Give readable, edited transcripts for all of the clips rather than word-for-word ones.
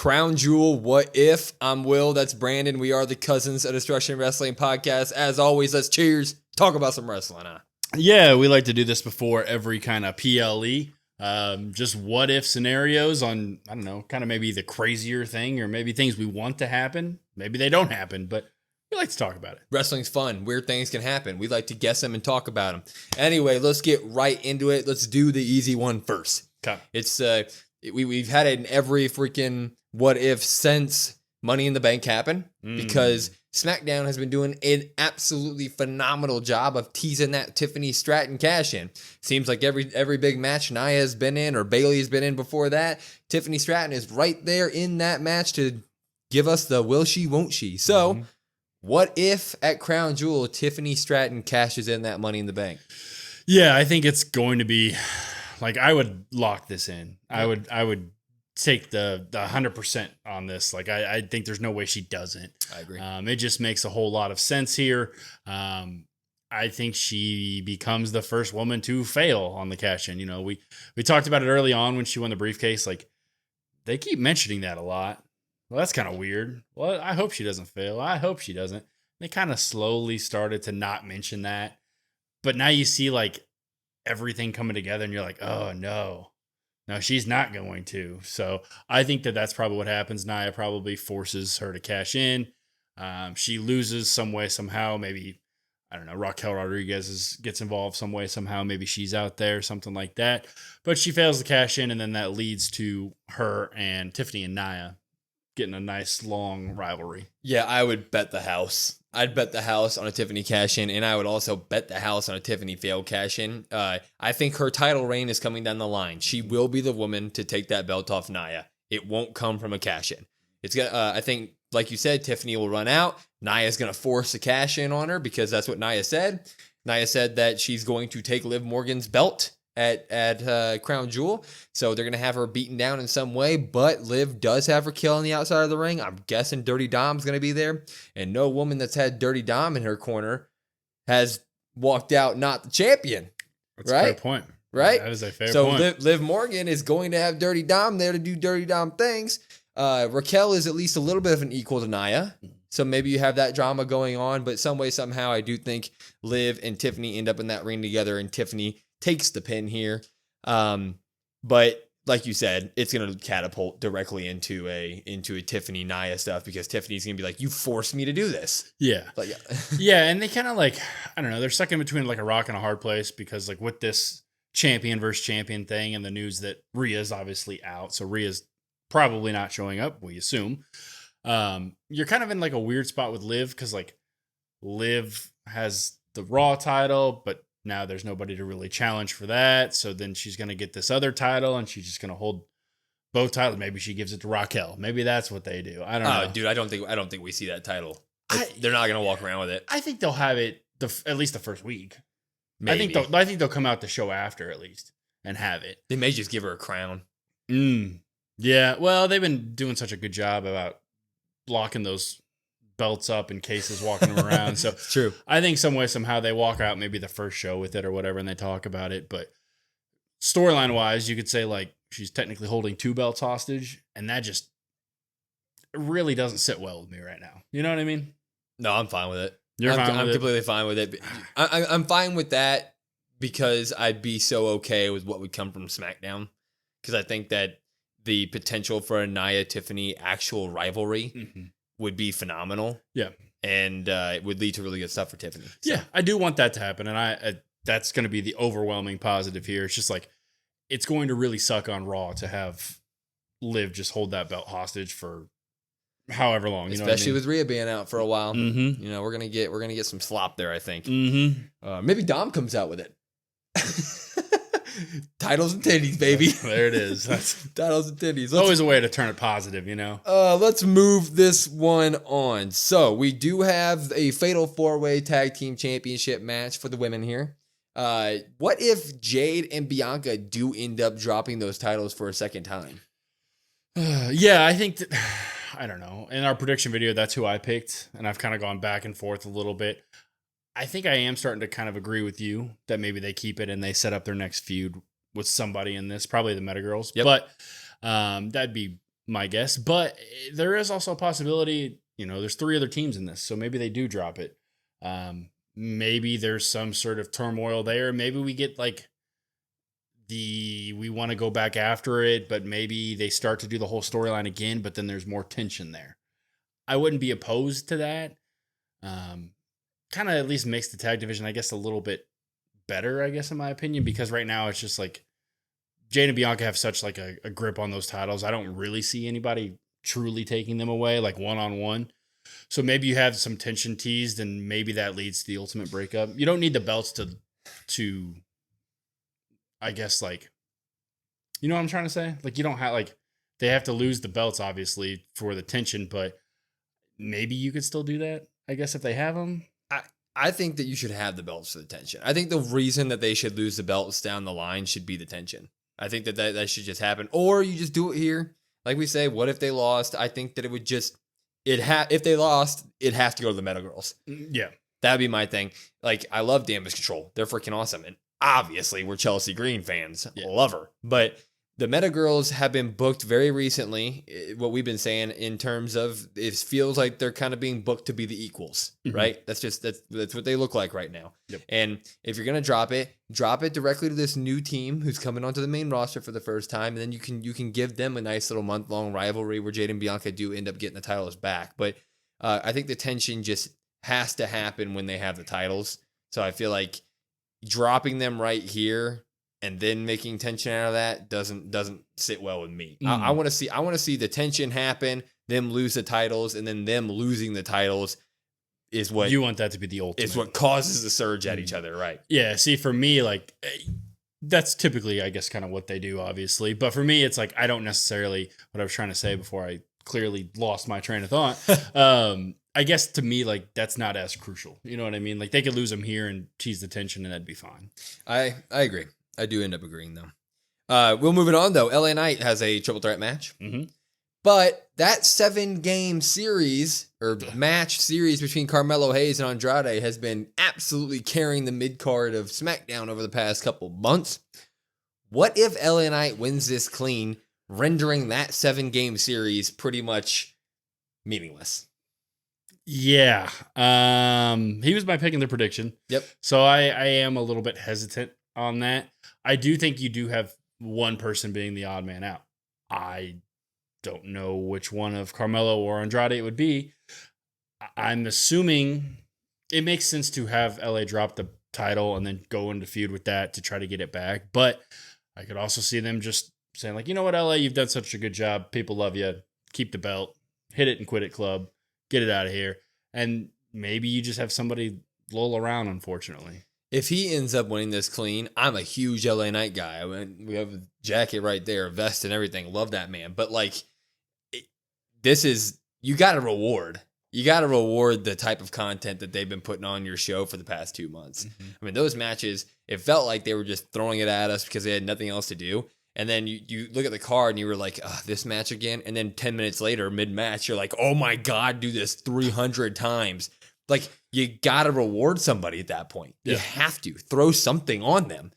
Crown Jewel, What If? I'm Will, that's Brandon. We are the Cousins of Destruction Wrestling Podcast. As always, let's cheers. Talk about some wrestling, huh? Yeah, we like to do this before every kind of PLE. Just what if scenarios on, I don't know, kind of maybe the crazier thing or maybe things we want to happen. Maybe they don't happen, but we like to talk about it. Wrestling's fun. Weird things can happen. We like to guess them and talk about them. Anyway, let's get right into it. Let's do the easy one first. Okay. It's we've had it in every freaking what if since Money in the Bank happened because SmackDown has been doing an absolutely phenomenal job of teasing that Tiffany Stratton cash in. Seems like every big match Nia has been in or Bayley has been in before that, Tiffany Stratton is right there in that match to give us the will she, won't she. So what if at Crown Jewel, Tiffany Stratton cashes in that Money in the Bank? Yeah, I think it's going to be like, I would lock this in. I would take the 100% on this. Like, I think there's no way she doesn't. I agree. It just makes a whole lot of sense here. I think she becomes the first woman to fail on the cash in. You know, we talked about it early on when she won the briefcase. Like, they keep mentioning that a lot. Well, that's kind of weird. Well, I hope she doesn't fail. I hope she doesn't. They kind of slowly started to not mention that. But now you see like everything coming together and you're like, oh no, she's not going to. So I think that's probably what happens. Nia probably forces her to cash in. She loses some way, somehow. Maybe, I don't know, Raquel Rodriguez gets involved some way, somehow. Maybe she's out there, something like that. But she fails to cash in, and then that leads to her and Tiffany and Nia getting a nice long rivalry. Yeah, I would bet the house. I'd bet the house on a Tiffany cash in, and I would also bet the house on a Tiffany fail cash in. I think her title reign is coming down the line. She will be the woman to take that belt off Nia. It won't come from a cash in. It's gonna. I think, like you said, Tiffany will run out. Nia's gonna force a cash in on her because that's what Nia said. Nia said that she's going to take Liv Morgan's belt at Crown Jewel. So they're going to have her beaten down in some way, but Liv does have her kill on the outside of the ring. I'm guessing Dirty Dom's going to be there, and no woman that's had Dirty Dom in her corner has walked out not the champion. That's right? a fair point. Right? That is a fair point. So Liv Morgan is going to have Dirty Dom there to do Dirty Dom things. Raquel is at least a little bit of an equal to Nia. So maybe you have that drama going on, but some way, somehow, I do think Liv and Tiffany end up in that ring together, and Tiffany takes the pin here. But like you said, it's going to catapult directly into a Tiffany Nia stuff because Tiffany's going to be like, you forced me to do this. Yeah. Like, yeah. And they kind of like, I don't know, they're stuck in between like a rock and a hard place because like with this champion versus champion thing and the news that Rhea's obviously out. So Rhea's probably not showing up, we assume. You're kind of in like a weird spot with Liv because like Liv has the Raw title, but now there's nobody to really challenge for that. So then she's going to get this other title and she's just going to hold both titles. Maybe she gives it to Raquel. Maybe that's what they do. I don't know. Dude, I don't think we see that title. They're not going to walk around with it. I think they'll have it at least the first week. Maybe. I think they'll come out the show after at least and have it. They may just give her a crown. Yeah. Well, they've been doing such a good job about locking those belts up in cases, walking them around. So true. I think some way, somehow they walk out maybe the first show with it or whatever, and they talk about it. But storyline wise, you could say like she's technically holding two belts hostage, and that just really doesn't sit well with me right now. You know what I mean? No, I'm fine with it. I'm completely fine with it. I'm fine with that because I'd be so okay with what would come from SmackDown because I think that the potential for a Nia Tiffany actual rivalry would be phenomenal. Yeah. And it would lead to really good stuff for Tiffany. So. Yeah, I do want that to happen. And that's going to be the overwhelming positive here. It's just like, it's going to really suck on Raw to have Liv just hold that belt hostage for however long. You Especially know what I mean? with Rhea being out for a while. You know, we're gonna get some slop there, I think. Maybe Dom comes out with it. Titles and titties, baby. There it is. That's titles and titties. It's always a way to turn it positive, you know? Let's move this one on. So we do have a Fatal 4-Way Tag Team Championship match for the women here. What if Jade and Bianca do end up dropping those titles for a second time? Yeah, I think that, I don't know. In our prediction video, that's who I picked, and I've kind of gone back and forth a little bit. I think I am starting to kind of agree with you that maybe they keep it and they set up their next feud with somebody in this, probably the Meta Girls. Yep. But that'd be my guess. But there is also a possibility, there's 3 other teams in this, so maybe they do drop it. Maybe there's some sort of turmoil there. Maybe we get like we want to go back after it, but maybe they start to do the whole storyline again, but then there's more tension there. I wouldn't be opposed to that. Kind of at least makes the tag division, I guess, a little bit better, I guess, in my opinion, because right now it's just like Jade and Bianca have such like a grip on those titles. I don't really see anybody truly taking them away, like one-on-one. So maybe you have some tension teased, and maybe that leads to the ultimate breakup. You don't need the belts to I guess, like, you know what I'm trying to say? Like, you don't have, like, they have to lose the belts, obviously, for the tension, but maybe you could still do that, I guess, if they have them. I think that you should have the belts for the tension. I think the reason that they should lose the belts down the line should be the tension. I think that should just happen. Or you just do it here. Like we say, what if they lost? I think that it would just, if they lost, it has to go to the Meta Girls. Yeah. That would be my thing. Like, I love Damage Control. They're freaking awesome. And obviously, we're Chelsea Green fans. Yeah. Love her. But the Meta Girls have been booked very recently, what we've been saying in terms of it feels like they're kind of being booked to be the equals, right? That's what they look like right now. Yep. And if you're going to drop it directly to this new team who's coming onto the main roster for the first time. And then you can give them a nice little month-long rivalry where Jade and Bianca do end up getting the titles back. But I think the tension just has to happen when they have the titles. So I feel like dropping them right here and then making tension out of that doesn't sit well with me. I want to see the tension happen, them lose the titles, and then them losing the titles is what you want that to be the ultimate. It's what causes the surge at each other, right? Yeah. See, for me, like that's typically, I guess, kind of what they do, obviously. But for me, it's like I don't necessarily what I was trying to say before I clearly lost my train of thought. I guess to me, like, that's not as crucial. You know what I mean? Like, they could lose them here and tease the tension, and that'd be fine. I agree. I do end up agreeing, though. We'll move it on, though. LA Knight has a triple threat match. Mm-hmm. But that 7-game series, or match series between Carmelo Hayes and Andrade has been absolutely carrying the mid-card of SmackDown over the past couple months. What if LA Knight wins this clean, rendering that 7-game series pretty much meaningless? Yeah. He was my pick in the prediction. Yep. So I am a little bit hesitant on that. I do think you do have one person being the odd man out. I don't know which one of Carmelo or Andrade it would be. I'm assuming it makes sense to have LA drop the title and then go into feud with that to try to get it back. But I could also see them just saying, like, you know what, LA, you've done such a good job. People love you. Keep the belt. Hit it and quit it club. Get it out of here. And maybe you just have somebody lull around, unfortunately. If he ends up winning this clean, I'm a huge LA Knight guy. I mean, we have a jacket right there, a vest and everything. Love that man. But, like, you got to reward. You got to reward the type of content that they've been putting on your show for the past 2 months. Mm-hmm. I mean, those matches, it felt like they were just throwing it at us because they had nothing else to do. And then you look at the card and you were like, this match again? And then 10 minutes later, mid-match, you're like, oh my God, do this 300 times. Like, you got to reward somebody at that point. Yeah. You have to. Throw something on them.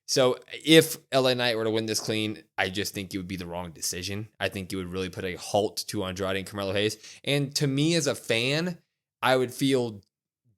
So if LA Knight were to win this clean, I just think it would be the wrong decision. I think it would really put a halt to Andrade and Carmelo Hayes. And to me as a fan, I would feel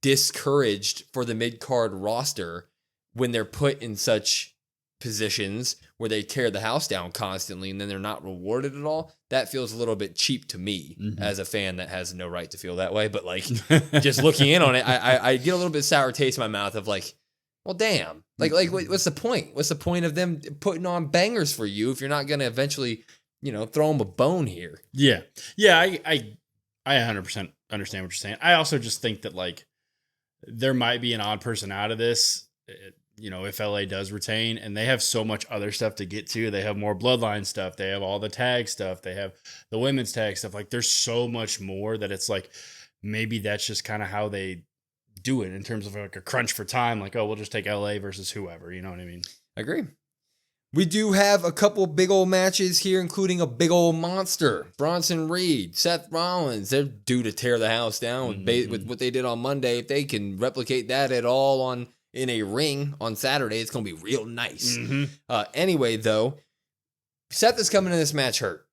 discouraged for the mid-card roster when they're put in such positions where they tear the house down constantly and then they're not rewarded at all. That feels a little bit cheap to me as a fan that has no right to feel that way. But, like, just looking in on it, I get a little bit sour taste in my mouth of, like, well, damn. Like, what's the point? What's the point of them putting on bangers for you if you're not going to eventually, throw them a bone here? Yeah. Yeah, I 100% understand what you're saying. I also just think that, like, there might be an odd person out of this, if LA does retain, and they have so much other stuff to get to. They have more Bloodline stuff. They have all the tag stuff. They have the women's tag stuff. Like, there's so much more that it's like, maybe that's just kind of how they do it in terms of like a crunch for time. Like, oh, we'll just take LA versus whoever. You know what I mean? I agree. We do have a couple big old matches here, including a big old monster. Bronson Reed, Seth Rollins. They're due to tear the house down with what they did on Monday. If they can replicate that at all in a ring on Saturday, it's going to be real nice. Anyway, though, Seth is coming in this match hurt.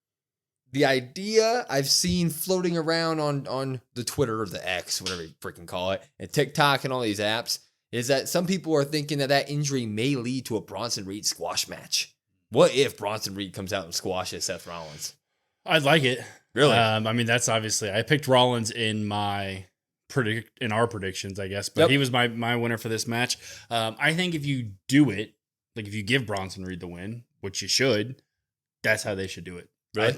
the idea I've seen floating around on the Twitter or the X, whatever you freaking call it, and TikTok and all these apps, is that some people are thinking that injury may lead to a Bronson Reed squash match. What if Bronson Reed comes out and squashes Seth Rollins? I'd like it. Really? I mean, that's obviously, I picked Rollins in our predictions, I guess, but he was my winner for this match. I think if you do it, like if you give Bronson Reed the win, which you should, that's how they should do it. Right?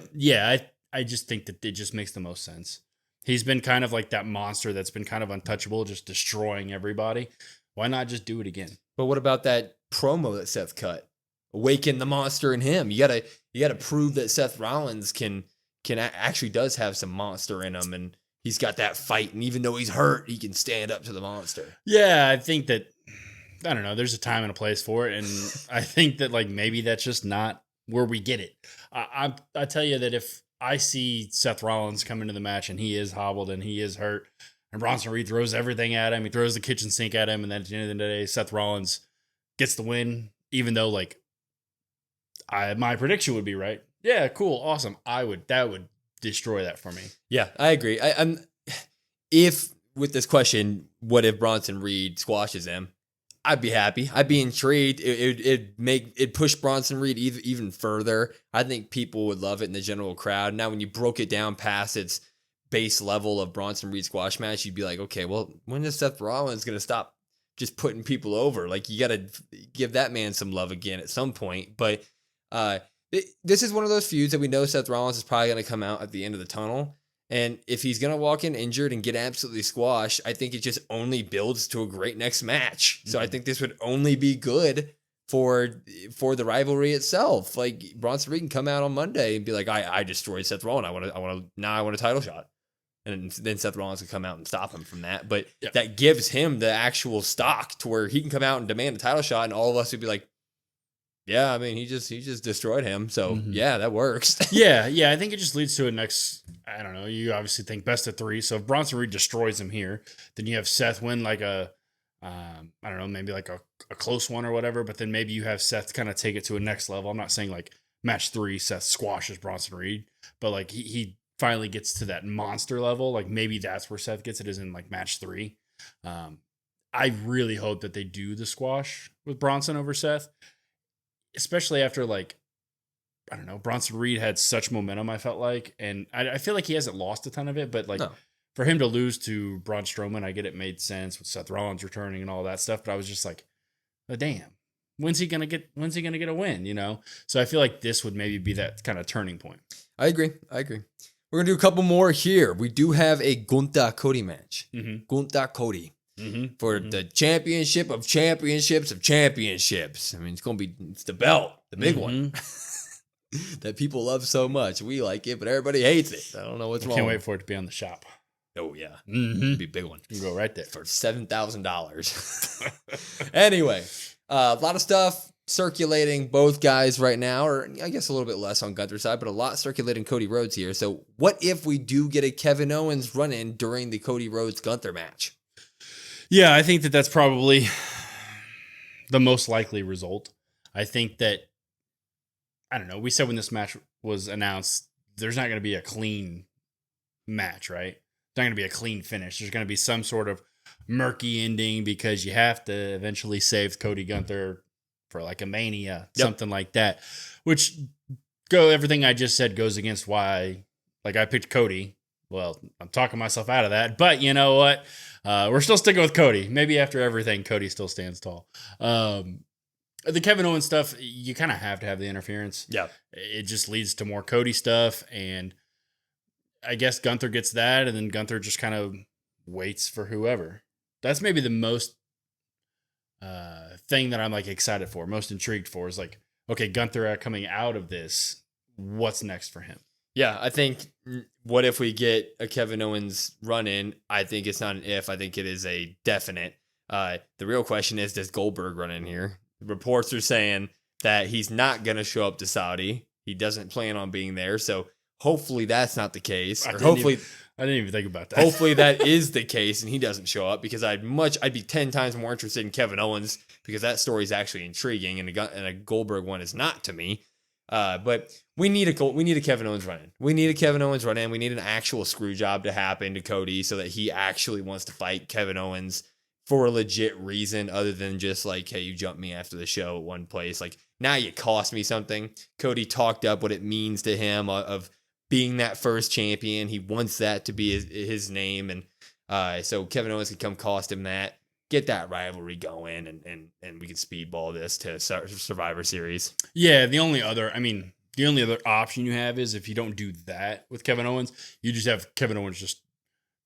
I just think that it just makes the most sense. He's been kind of like that monster that's been kind of untouchable, just destroying everybody. Why not just do it again? But what about that promo that Seth cut? Awaken the monster in him. You gotta prove that Seth Rollins actually does have some monster in him, and he's got that fight. And even though he's hurt, he can stand up to the monster. Yeah, I think that, I don't know, there's a time and a place for it, and I think that like maybe that's just not where we get it. I tell you that if I see Seth Rollins come into the match and he is hobbled and he is hurt, and Bronson Reed throws everything at him, he throws the kitchen sink at him, and then at the end of the day, Seth Rollins gets the win, even though like my prediction would be right. Yeah, cool, awesome. That would destroy that for me. Yeah, I agree. If with this question, what if Bronson Reed squashes him? I'd be happy. I'd be intrigued. It'd push Bronson Reed even further. I think people would love it in the general crowd. Now, when you broke it down past its base level of Bronson Reed squash match, you'd be like, okay, well, when is Seth Rollins going to stop just putting people over? Like, you got to give that man some love again at some point. But this is one of those feuds that we know Seth Rollins is probably going to come out at the end of the tunnel. And if he's going to walk in injured and get absolutely squashed, I think it just only builds to a great next match. So I think this would only be good for the rivalry itself. Like, Bronson Reed can come out on Monday and be like, I destroyed Seth Rollins. I want a title shot. And then Seth Rollins can come out and stop him from that. But that gives him the actual stock to where he can come out and demand a title shot, and all of us would be like, yeah, I mean, he just destroyed him. So yeah, that works. yeah. I think it just leads to a next, I don't know, you obviously think best of three. So if Bronson Reed destroys him here, then you have Seth win like I don't know, maybe like a close one or whatever, but then maybe you have Seth kind of take it to a next level. I'm not saying like match 3, Seth squashes Bronson Reed, but like he finally gets to that monster level. Like maybe that's where Seth gets it, is in like match 3. I really hope that they do the squash with Bronson over Seth, especially after like, I don't know, Bronson Reed had such momentum, I felt like, and I feel like he hasn't lost a ton of it, but like for him to lose to Braun Strowman, I get it made sense with Seth Rollins returning and all that stuff, but I was just like, oh, damn, when's he gonna get a win, you know? So I feel like this would maybe be that kind of turning point. I agree. We're gonna do a couple more here. We do have a Gunther Cody match. Gunther Cody. For the championship of championships of championships. I mean, it's the belt, the big one that people love so much. We like it, but everybody hates it. I don't know what's wrong. Can't wait for it to be on the shop. Oh yeah, it'd be a big one. You can go right there for $7,000. Anyway, a lot of stuff circulating both guys right now, or I guess a little bit less on Gunther's side, but a lot circulating Cody Rhodes here. So, what if we do get a Kevin Owens run-in during the Cody Rhodes Gunther match? Yeah, I think that that's probably the most likely result. I think that, I don't know, we said when this match was announced, there's not going to be a clean match, right? There's not going to be a clean finish. There's going to be some sort of murky ending because you have to eventually save Cody Gunther for like a Mania, something like that, which everything I just said goes against why, like, I picked Cody. Well, I'm talking myself out of that, but you know what? We're still sticking with Cody. Maybe after everything, Cody still stands tall. The Kevin Owens stuff, you kind of have to have the interference. Yeah. It just leads to more Cody stuff, and I guess Gunther gets that, and then Gunther just kind of waits for whoever. That's maybe the most thing that I'm like excited for, most intrigued for, is like, okay, Gunther coming out of this, what's next for him? Yeah, I think what if we get a Kevin Owens run-in? I think it's not an if. I think it is a definite. The real question is, does Goldberg run in here? Reports are saying that he's not going to show up to Saudi. He doesn't plan on being there. So hopefully that's not the case. I didn't even think about that. Hopefully that is the case and he doesn't show up, because I'd be 10 times more interested in Kevin Owens, because that story is actually intriguing, and a Goldberg one is not to me. But we need a Kevin Owens run-in. We need a Kevin Owens run-in. We need an actual screw job to happen to Cody so that he actually wants to fight Kevin Owens for a legit reason other than just like, hey, you jumped me after the show at one place. Like, now you cost me something. Cody talked up what it means to him of being that first champion. He wants that to be his name. And so Kevin Owens could come cost him that. Get that rivalry going, and we can speedball this to Survivor Series. Yeah, the only other option you have is if you don't do that with Kevin Owens, you just have Kevin Owens just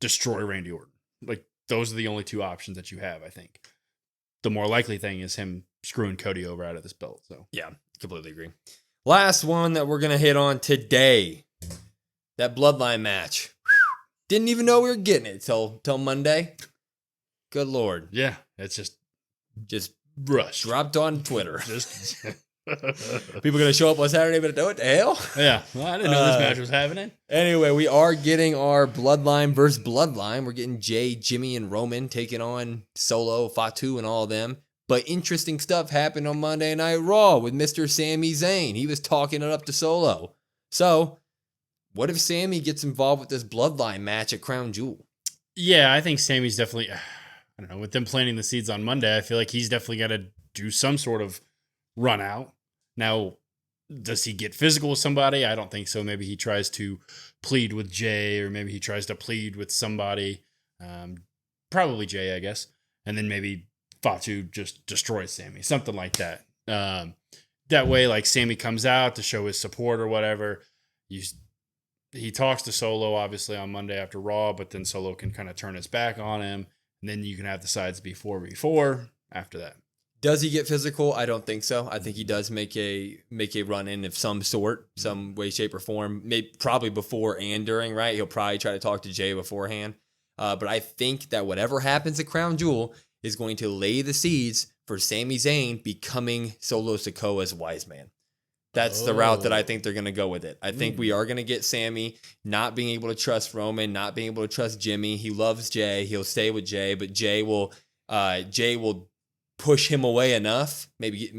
destroy Randy Orton. Like, those are the only two options that you have, I think. The more likely thing is him screwing Cody over out of this belt. So yeah, completely agree. Last one that we're going to hit on today, that Bloodline match. Didn't even know we were getting it till Monday. Good Lord. Yeah, it's just rushed. Dropped on Twitter. Just People going to show up on Saturday, but what the hell? Yeah, well, I didn't know this match was happening. Anyway, we are getting our Bloodline versus Bloodline. We're getting Jay, Jimmy, and Roman taking on Solo, Fatu, and all of them. But interesting stuff happened on Monday Night Raw with Mr. Sami Zayn. He was talking it up to Solo. So, what if Sami gets involved with this Bloodline match at Crown Jewel? Yeah, I think Sami's definitely, I don't know, with them planting the seeds on Monday, I feel like he's definitely got to do some sort of run out. Now, does he get physical with somebody? I don't think so. Maybe he tries to plead with Jay, or maybe he tries to plead with somebody. Probably Jay, I guess. And then maybe Fatu just destroys Sami, something like that. That way, like, Sami comes out to show his support or whatever. He talks to Solo, obviously, on Monday after Raw, but then Solo can kind of turn his back on him. And then you can have the sides be 4v4 after that. Does he get physical? I don't think so. I think he does make a run-in of some sort, some way, shape, or form. Maybe probably before and during, right? He'll probably try to talk to Jay beforehand. But I think that whatever happens at Crown Jewel is going to lay the seeds for Sami Zayn becoming Solo Sikoa's wise man. That's the route that I think they're going to go with it. I think we are going to get Sami not being able to trust Roman, not being able to trust Jimmy. He loves Jay. He'll stay with Jay, but Jay will push him away enough. Maybe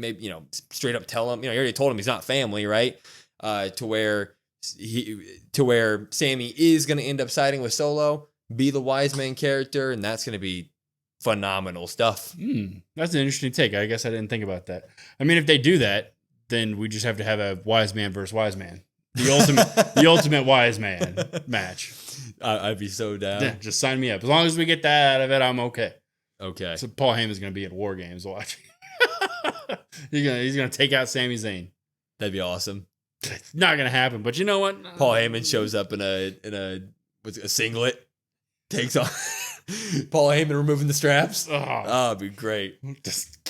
straight up tell him. He already told him he's not family, right? To where Sami is going to end up siding with Solo, be the wise man character, and that's going to be phenomenal stuff. That's an interesting take. I guess I didn't think about that. I mean, if they do that, then we just have to have a wise man versus wise man. The ultimate wise man match. I'd be so down. Yeah, just sign me up. As long as we get that out of it, I'm okay. Okay. So Paul Heyman's going to be at War Games watching. he's gonna take out Sami Zayn. That'd be awesome. It's not going to happen, but you know what? Paul Heyman shows up in a singlet, takes on Paul Heyman removing the straps. Oh, it'd be great.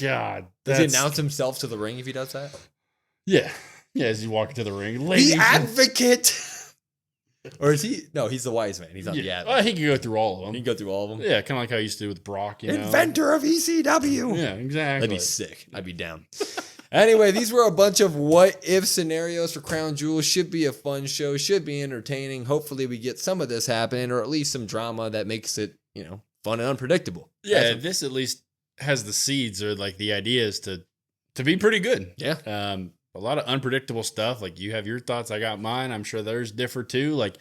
God. Does he announce himself to the ring if he does that? Yeah. Yeah, as you walk into the ring. The advocate! Or is he? No, he's the wise man. He's not the advocate. Well, he can go through all of them. He can go through all of them? Yeah, kind of like how I used to do with Brock. Inventor of ECW! Yeah, exactly. That'd be sick. I'd be down. Anyway, these were a bunch of what-if scenarios for Crown Jewel. Should be a fun show. Should be entertaining. Hopefully we get some of this happening, or at least some drama that makes it, fun and unpredictable. Yeah, this at least has the seeds or like the ideas to be pretty good. Yeah. A lot of unpredictable stuff. Like, you have your thoughts, I got mine. I'm sure theirs differ too. Like,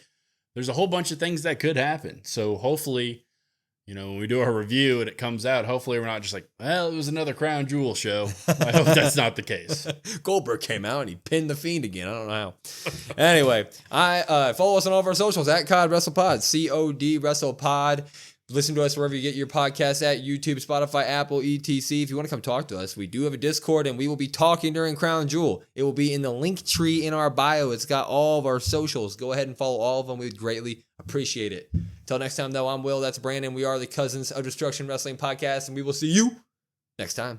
there's a whole bunch of things that could happen. So hopefully, when we do our review and it comes out, hopefully we're not just like, well, it was another Crown Jewel show. I hope that's not the case. Goldberg came out and he pinned the Fiend again. I don't know how. Anyway, follow us on all of our socials at COD WrestlePod, COD WrestlePod. Listen to us wherever you get your podcasts at YouTube, Spotify, Apple, etc. If you want to come talk to us, we do have a Discord, and we will be talking during Crown Jewel. It will be in the link tree in our bio. It's got all of our socials. Go ahead and follow all of them. We would greatly appreciate it. Until next time, though, I'm Will. That's Brandon. We are the Cousins of Destruction Wrestling Podcast, and we will see you next time.